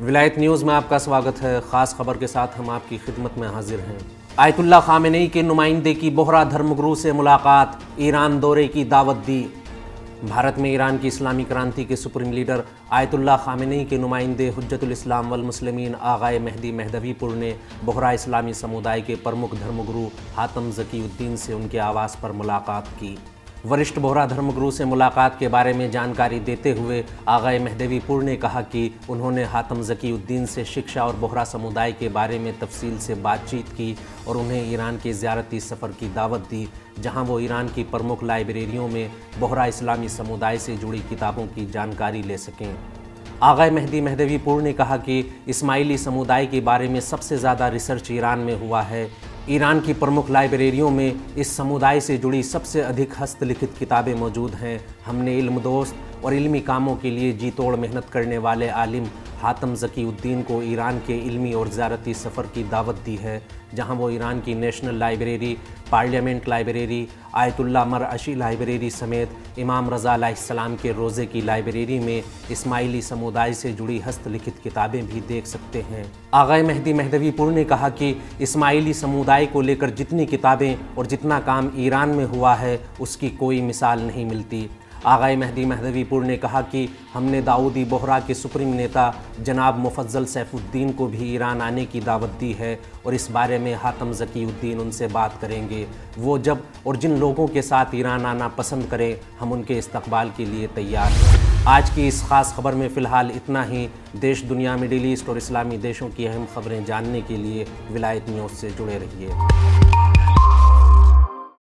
विलायत न्यूज़ में आपका स्वागत है। ख़ास खबर के साथ हम आपकी खिदमत में हाजिर हैं। आयतुल्लाह ख़ामेनेई के नुमाइंदे की बोहरा धर्मगुरु से मुलाकात, ईरान दौरे की दावत दी। भारत में ईरान की इस्लामी क्रांति के सुप्रीम लीडर आयतुल्लाह ख़ामेनेई के नुमाइंदे हुज्जतुल इस्लाम वल मुस्लिमीन आग़ाए मेहदी मेहदवीपुर ने बोहरा इस्लामी समुदाय के प्रमुख धर्मगुरु हातम ज़कीउद्दीन से उनके आवास पर मुलाकात की। वरिष्ठ बोहरा धर्मगुरु से मुलाकात के बारे में जानकारी देते हुए आग़ाए मेहदवीपुर ने कहा कि उन्होंने हातम ज़कीउद्दीन से शिक्षा और बोहरा समुदाय के बारे में तफसील से बातचीत की और उन्हें ईरान के ज़ियारती सफ़र की दावत दी, जहां वो ईरान की प्रमुख लाइब्रेरियों में बोहरा इस्लामी समुदाय से जुड़ी किताबों की जानकारी ले सकें। आग़ाए मेहदी मेहदवीपुर ने कहा कि इस्माइली समुदाय के बारे में सबसे ज़्यादा रिसर्च ईरान में हुआ है। ईरान की प्रमुख लाइब्रेरियों में इस समुदाय से जुड़ी सबसे अधिक हस्तलिखित किताबें मौजूद हैं। हमने इल्म दोस्त और इल्मी कामों के लिए जी तोड़ मेहनत करने वाले आलिम हातम ज़कीउद्दीन को ईरान के इल्मी और ज़ियारती सफ़र की दावत दी है, जहां वो ईरान की national library, parliament library, Ayatollah Marashi library समेत इमाम रज़ा अलैहिस्सलाम के रोज़े की लाइब्रेरी में इस्माइली समुदाय से जुड़ी हस्तलिखित किताबें भी देख सकते हैं। आग़ाए मेहदी मेहदवीपुर ने कहा कि इस्माइली समुदाय को लेकर जितनी किताबें और जितना काम ईरान में हुआ है उसकी कोई मिसाल नहीं मिलती। आग़ाए मेहदी मेहदवीपुर ने कहा कि हमने दाऊदी बोहरा के सुप्रीम नेता जनाब मुफज्जल सैफुद्दीन को भी ईरान आने की दावत दी है और इस बारे में हातम ज़कीउद्दीन उनसे बात करेंगे। वो जब और जिन लोगों के साथ ईरान आना पसंद करें, हम उनके इस्तकबाल के लिए तैयार हैं। आज की इस ख़ास खबर में फ़िलहाल इतना ही। देश दुनिया, मिडिल ईस्ट और इस्लामी देशों की अहम खबरें जानने के लिए विलायत न्यूज़ से जुड़े रहिए।